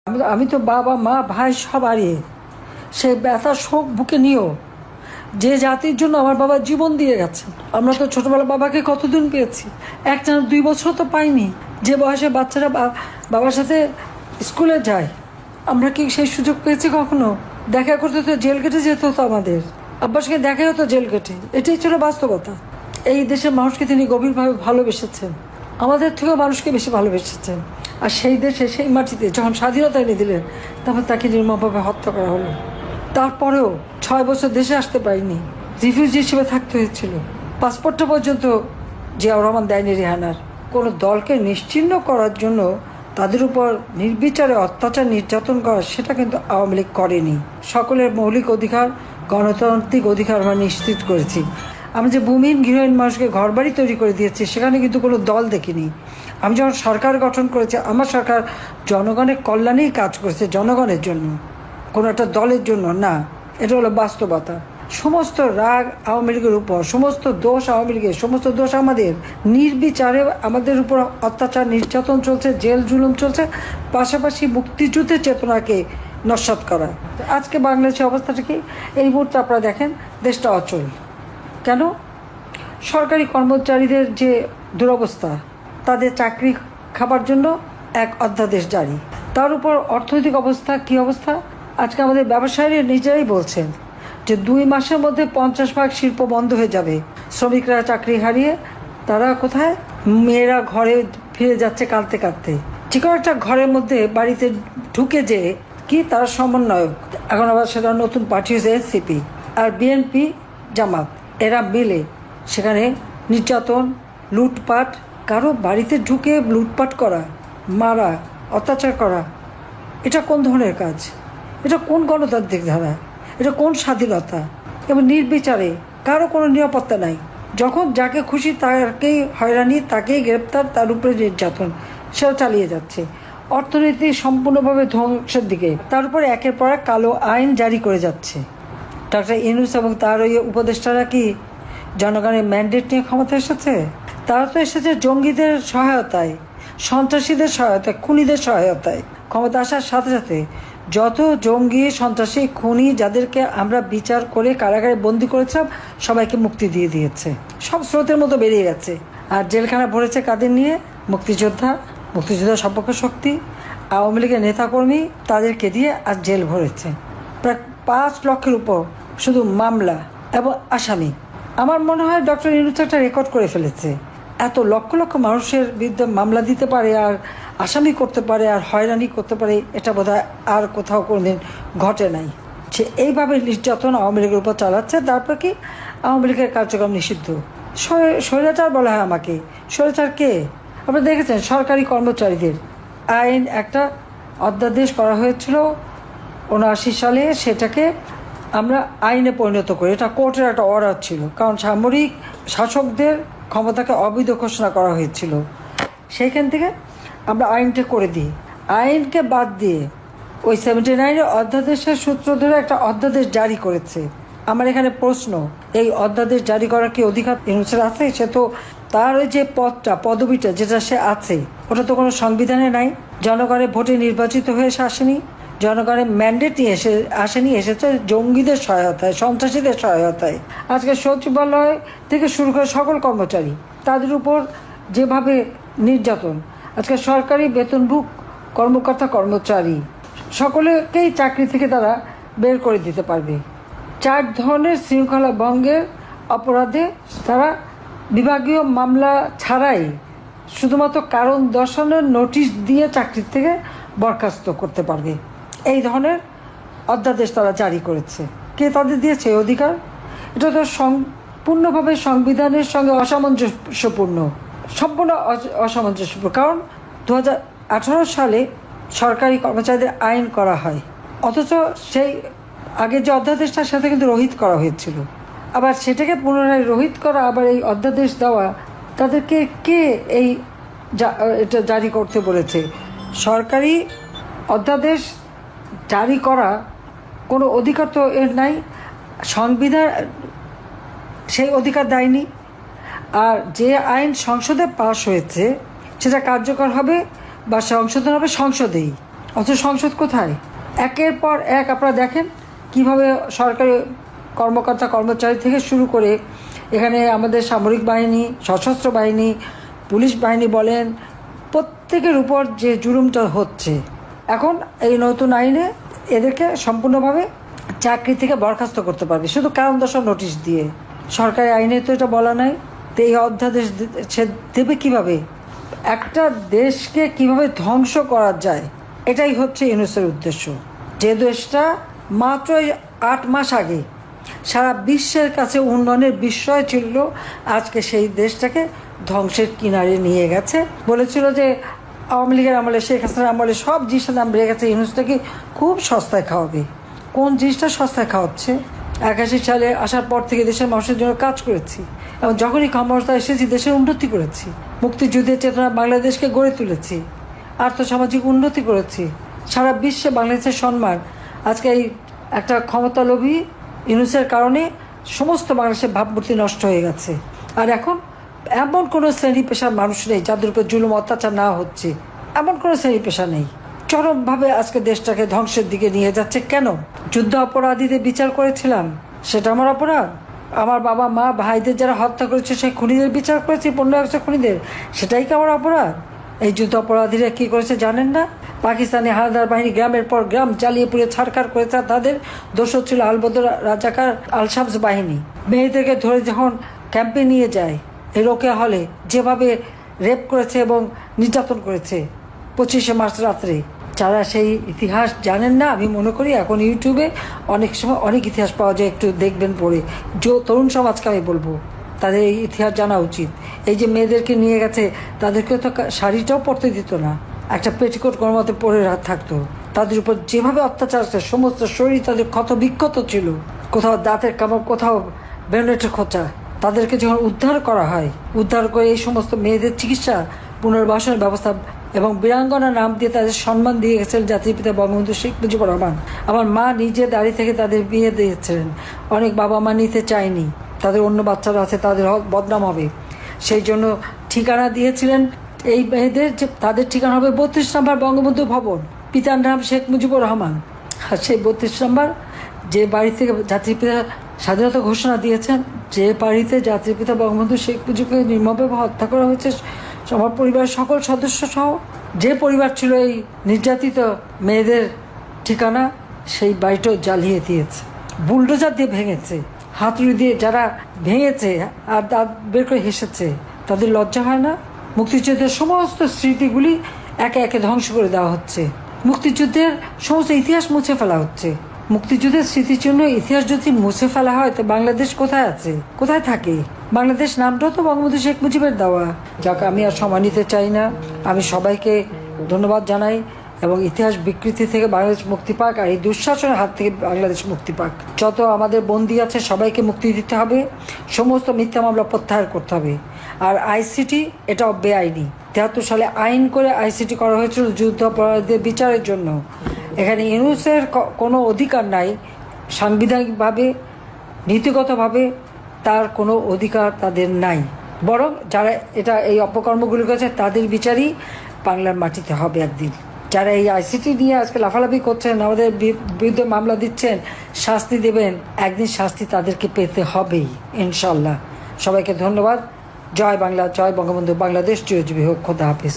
আমি তো বাবা মা ভাই সব হারিয়ে সেই ব্যথা শোক বুকে নিয়েও যে জাতির জন্য আমার বাবা জীবন দিয়ে গেছে। আমরা তো ছোটবেলা বাবাকে কতদিন পেয়েছি, 1-2 বছর তো পাইনি। যে বয়সে বাচ্চারা বাবার সাথে স্কুলে যায়, আমরা কি সেই সুযোগ পেয়েছি কখনো? দেখা করতে তো জেল কেটে যেতে হতো আমাদের, আব্বার সঙ্গে দেখা হতো জেল কেটে। এটাই ছিল বাস্তবতা। এই দেশের মানুষকে তিনি গভীরভাবে ভালোবেসেছেন, আমাদের থেকেও মানুষকে বেশি ভালোবেসেছেন। আর সেই দেশে সেই মাটিতে যখন স্বাধীনতা এনে দিলেন, তারপর তাকে নির্মমভাবে হত্যা করা হলো। তারপরেও 6 বছর দেশে আসতে পারিনি, রিফিউজি হিসেবে থাকতে হয়েছিল। পাসপোর্টটা পর্যন্ত জিয়াউর রহমান দেয়নি রেহানার। কোনো দলকে নিশ্চিহ্ন করার জন্য তাদের উপর নির্বিচারে অত্যাচার নির্যাতন করা, সেটা কিন্তু আওয়ামী লীগ করেনি। সকলের মৌলিক অধিকার, গণতান্ত্রিক অধিকার আমরা নিশ্চিত করেছি। আমি যে ভূমিহীন গৃহহীন মানুষকে ঘরবাড়ি তৈরি করে দিয়েছি, সেখানে কিন্তু কোনো দল দেখিনি। আমি যখন সরকার গঠন করেছি, আমার সরকার জনগণের কল্যাণেই কাজ করেছে, জনগণের জন্য, কোনো একটা দলের জন্য না। এটা হলো বাস্তবতা। সমস্ত রাগ আওয়ামী লীগের উপর, সমস্ত দোষ আওয়ামী লীগের, সমস্ত দোষ আমাদের। নির্বিচারে আমাদের উপর অত্যাচার নির্যাতন চলছে, জেল জুলুম চলছে, পাশাপাশি মুক্তিযুদ্ধের চেতনাকে নস্যাৎ করা। আজকে বাংলাদেশের অবস্থাটা কি? এই মুহূর্তে আপনারা দেখেন, দেশটা অচল। কেন? সরকারি কর্মচারীদের যে দুরবস্থা, তাদের চাকরি খাবার জন্য এক অধ্যাদেশ জারি, তার উপর অর্থনৈতিক অবস্থা কি অবস্থা। আজকে আমাদের ব্যবসায়ীরা নিজেরাই বলছেন যে 2 মাসের মধ্যে 50% শিল্প বন্ধ হয়ে যাবে। শ্রমিকরা চাকরি হারিয়ে তারা কোথায়? মেয়েরা ঘরে ফিরে যাচ্ছে কাঁদতে কাঁদতে। যে কোনো একটা ঘরের মধ্যে বাড়িতে ঢুকে যে কি তারা সমন্বয়ক, এখন আবার সেটা নতুন পার্টি হয়েছে এনসিপি আর বিএনপি জামাত, এরা মিলে সেখানে নির্যাতন, লুটপাট, কারো বাড়িতে ঢুকে লুটপাট করা, মারা, অত্যাচার করা, এটা কোন ধরনের কাজ? এটা কোন গণতান্ত্রিক ধারা? এটা কোন স্বাধীনতা? এবং নির্বিচারে কারো কোনো নিরাপত্তা নাই। যখন যাকে খুশি তাকেই হয়রানি, তাকেই গ্রেপ্তার, তার উপরে নির্যাতন, সেটা চালিয়ে যাচ্ছে। অর্থনীতি সম্পূর্ণভাবে ধ্বংসের দিকে। তার উপরে একের পর এক কালো আইন জারি করে যাচ্ছে। ডক্টর ইউনূস এবং তার ওই উপদেষ্টারা কি জনগণের ম্যান্ডেট নিয়ে ক্ষমতা এসেছে? তারা তো এসেছে জঙ্গিদের সহায়তায়, সন্ত্রাসীদের সহায়তায়, খুনিদের সহায়তায়। ক্ষমতা আসার সাথে সাথে যত জঙ্গি, সন্ত্রাসী, খুনি যাদেরকে আমরা বিচার করে কারাগারে বন্দি করেছিলাম, সবাইকে মুক্তি দিয়ে দিয়েছে। সব স্রোতের মতো বেরিয়ে গেছে। আর জেলখানা ভরেছে কাদের নিয়ে? মুক্তিযোদ্ধা, মুক্তিযোদ্ধা সম্পর্ক শক্তি, আওয়ামী লীগের নেতাকর্মী, তাদেরকে দিয়ে আজ জেল ভরেছে। প্রায় 5 লক্ষের উপর শুধু মামলা এবং আসামি। আমার মনে হয় ডক্টর ইউনূস একটা রেকর্ড করে ফেলেছে। এত লক্ষ লক্ষ মানুষের বিরুদ্ধে মামলা দিতে পারে, আর আসামি করতে পারে, আর হয়রানি করতে পারে, এটা বোধহয় আর কোথাও কোনোদিন ঘটে নাই। সে এইভাবে নির্যাতন আওয়ামী লীগের উপর চালাচ্ছে। তারপর কি? আওয়ামী লীগের কার্যক্রম নিষিদ্ধ। স্বৈরাচার বলা হয় আমাকে। স্বৈরাচার কে? আপনারা দেখেছেন সরকারি কর্মচারীদের আইন, একটা অধ্যাদেশ করা হয়েছিল 79 সালে, সেটাকে আমরা আইনে পরিণত করি। এটা কোর্টের একটা অর্ডার ছিল, কারণ সামরিক শাসকদের ক্ষমতাকে অবৈধ ঘোষণা করা হয়েছিল। সেইখান থেকে আমরা আইনটা করে দিই। আইনকে বাদ দিয়ে ওই 79-এর অধ্যাদেশের সূত্র ধরে একটা অধ্যাদেশ জারি করেছে। আমার এখানে প্রশ্ন, এই অধ্যাদেশ জারি করার কি অধিকার ইউনূসের আছে? সে তো তার ওই যে পদবিটা যেটা সে আছে, ওটা তো কোনো সংবিধানে নাই। জনগণের ভোটে নির্বাচিত হয়ে সে আসেনি, জনগণের ম্যান্ডেট নিয়ে আসেনি, এসেছে জঙ্গিদের সহায়তায়, সন্ত্রাসীদের সহায়তায়। আজকে সচিবালয় থেকে শুরু করে সকল কর্মচারী, তাদের উপর যেভাবে নির্যাতন। আজকে সরকারি বেতনভুক কর্মকর্তা কর্মচারী সকলেকেই চাকরি থেকে তারা বের করে দিতে পারবে। 4 ধরনের শৃঙ্খলা ভঙ্গের অপরাধে তারা বিভাগীয় মামলা ছাড়াই শুধুমাত্র কারণ দর্শানোর নোটিশ দিয়ে চাকরি থেকে বরখাস্ত করতে পারবে। এই ধরনের অধ্যাদেশ তারা জারি করেছে। কে তাদের দিয়েছে এই অধিকার? এটা তো সম্পূর্ণভাবে সংবিধানের সঙ্গে অসামঞ্জস্যপূর্ণ, সম্পূর্ণ অসামঞ্জস্যপূর্ণ। কারণ 2018 সালে সরকারি কর্মচারীদের আইন করা হয়, অথচ সেই আগে যে অধ্যাদেশটার সাথে কিন্তু রহিত করা হয়েছিল। আবার সেটাকে পুনরায় রহিত করা, আবার এই অধ্যাদেশ দেওয়া, তাদেরকে কে এটা জারি করতে বলেছে? সরকারি অধ্যাদেশ জারি করা কোনো অধিকার তো এর নাই, সংবিধান সেই অধিকার দেয়নি। আর যে আইন সংসদে পাশ হয়েছে সেটা কার্যকর হবে বা সংশোধন হবে সংসদেই। অথচ সংসদ কোথায়? একের পর এক আপনারা দেখেন কিভাবে সরকারি কর্মকর্তা কর্মচারী থেকে শুরু করে এখানে আমাদের সামরিক বাহিনী, সশস্ত্র বাহিনী, পুলিশ বাহিনী বলেন, প্রত্যেকের উপর যে জুলুমটা হচ্ছে। এখন এই নতুন আইনে এদেরকে সম্পূর্ণভাবে চাকরি থেকে বরখাস্ত করতে পারবে শুধু কারণ দর্শাও নোটিশ দিয়ে। সরকারি আইনে তো এটা বলা নাই, তো এই অধ্যাদেশ সে দেবে কীভাবে? একটা দেশকে কিভাবে ধ্বংস করা যায়, এটাই হচ্ছে ইউনূসের উদ্দেশ্য। যে দেশটা মাত্র 8 মাস আগে সারা বিশ্বের কাছে উন্নয়নের বিস্ময় ছিল, আজকে সেই দেশটাকে ধ্বংসের কিনারে নিয়ে গেছে। বলেছিল যে আওয়ামী লীগের আমলে, শেখ হাসিনার আমলে সব জিনিসের দাম বেড়ে গেছে, ইউনূসটাকে খুব সস্তায় খাওয়াবে। কোন জিনিসটা সস্তায় খাওয়াচ্ছে? 81 সালে আসার পর থেকে দেশের মানুষের জন্য কাজ করেছি এবং যখনই ক্ষমতা এসেছি দেশের উন্নতি করেছি, মুক্তিযুদ্ধের চেতনা বাংলাদেশকে গড়ে তুলেছি, আর্থসামাজিক উন্নতি করেছি, সারা বিশ্বে বাংলাদেশের সম্মান। আজকে এই একটা ক্ষমতালোভী ইউনূসের কারণে সমস্ত বাংলাদেশের ভাবমূর্তি নষ্ট হয়ে গেছে। আর এখন এমন কোনো শ্রেণী পেশার মানুষ নেই যাদের উপর জুলুম অত্যাচার না হচ্ছে, এমন কোনো শ্রেণী পেশা নেই। চরমভাবে আজকে দেশটাকে ধ্বংসের দিকে নিয়ে যাচ্ছে। কেন? যুদ্ধ অপরাধীদের বিচার করেছিলাম, সেটা আমার অপরাধ? আমার বাবা মা ভাইদের যারা হত্যা করেছে সেই খুনিদের বিচার করেছি, 15 আগস্টের খুনিদের, সেটাই কি আমার অপরাধ? এই যুদ্ধ অপরাধীরা কী করেছে জানেন না? পাকিস্তানি হানাদার বাহিনী গ্রামের পর গ্রাম জ্বালিয়ে পুড়ে ছাড়খাড় করেছে। তাদের দোষর ছিল আলবদর রাজাকার আল শামস বাহিনী। মেয়েদেরকে ধরে যখন ক্যাম্পে নিয়ে যায়, এই রোকেয়া হলে যেভাবে রেপ করেছে এবং নির্যাতন করেছে 25শে মার্চ রাত্রে। যারা সেই ইতিহাস জানেন না, আমি মনে করি এখন ইউটিউবে অনেক সময় অনেক ইতিহাস পাওয়া যায়, একটু দেখবেন পড়ে। তরুণ সমাজকে আমি বলবো তাদের এই ইতিহাস জানা উচিত। এই যে মেয়েদেরকে নিয়ে গেছে, তাদেরকে তো শাড়িটাও পরতে দিত না, একটা পেটিকোট গরমাতে পরে থাকতো। তাদের উপর যেভাবে অত্যাচার আছে, সমস্ত শরীর তাদের ক্ষত বিক্ষত ছিল, কোথাও দাঁতের কামড়, কোথাও বেনেটের খোঁচা। তাদেরকে যখন উদ্ধার করা হয়, উদ্ধার করে এই সমস্ত মেয়েদের চিকিৎসা, পুনর্বাসনের ব্যবস্থা এবং বীরাঙ্গনা নাম দিয়ে তাদের সম্মান দিয়ে গেছিলেন জাতির পিতা বঙ্গবন্ধু শেখ মুজিবুর রহমান। আমার মা নিজে দাঁড়িয়ে থেকে তাদের বিয়ে দিয়েছিলেন। অনেক বাবা মা নিতে চায়নি, তাদের অন্য বাচ্চারা আছে, তাদের বদনাম হবে, সেই জন্য ঠিকানা দিয়েছিলেন এই মেয়েদের, যে তাদের ঠিকানা হবে 32 নম্বর বঙ্গবন্ধু ভবন, পিতার নাম শেখ মুজিবুর রহমান। আর সেই 32 নম্বর যে বাড়ি থেকে জাতির পিতা স্বাধীনতা ঘোষণা দিয়েছেন, যে বাড়িতে জাতির পিতা বঙ্গবন্ধু শেখ মুজিবকে নির্মমভাবে হত্যা করা হয়েছে, আমার পরিবারের সকল সদস্য সহ যে পরিবার ছিল এই নির্যাতিত মেয়েদের ঠিকানা, সেই বাড়িটাও জ্বালিয়ে দিয়েছে, বুলডোজার দিয়ে ভেঙেছে, হাতুড়ি দিয়ে যারা ভেঙেছে আর দাঁত বের করে হেসেছে, তাদের লজ্জা হয় না? মুক্তিযুদ্ধের সমস্ত স্মৃতিগুলি একে একে ধ্বংস করে দেওয়া হচ্ছে, মুক্তিযুদ্ধের সমস্ত ইতিহাস মুছে ফেলা হচ্ছে। মুক্তিযুদ্ধের স্মৃতির জন্য ইতিহাস যদি মুছে ফেলা হয়, তো বাংলাদেশ কোথায় আছে, কোথায় থাকে? বাংলাদেশ নামটাও তো বঙ্গবন্ধু শেখ মুজিবের দেওয়া। যাকে আমি আর সময় নিতে চাই না, আমি সবাইকে ধন্যবাদ জানাই এবং ইতিহাস বিকৃতি থেকে বাংলাদেশ মুক্তি পাক, আর এই দুঃশাসনের হাত থেকে বাংলাদেশ মুক্তি পাক। যত আমাদের বন্দী আছে সবাইকে মুক্তি দিতে হবে, সমস্ত মিথ্যা মামলা প্রত্যাহার করতে হবে। আর আইসিটি এটাও বেআইনি। 73 সালে আইন করে আইসিটি করা হয়েছিল যুদ্ধ অপরাধীদের বিচারের জন্য। এখানে ইউনূসের কোনো অধিকার নাই, সাংবিধানিকভাবে নীতিগতভাবে তার কোনো অধিকার তাদের নাই, বরং যারা এই অপকর্মগুলি করেছে তাদের বিচারই বাংলার মাটিতে হবে একদিন। যারা এই আইসিটি নিয়ে আজকে লাফালাফি করছেন, আমাদের বিরুদ্ধে মামলা দিচ্ছেন, শাস্তি দেবেন, একদিন শাস্তি তাদেরকে পেতে হবেই ইনশাল্লাহ। সবাইকে ধন্যবাদ। জয় বাংলা, জয় বঙ্গবন্ধু, বাংলাদেশ চিরজীবী হোক। খোদা হাফিজ।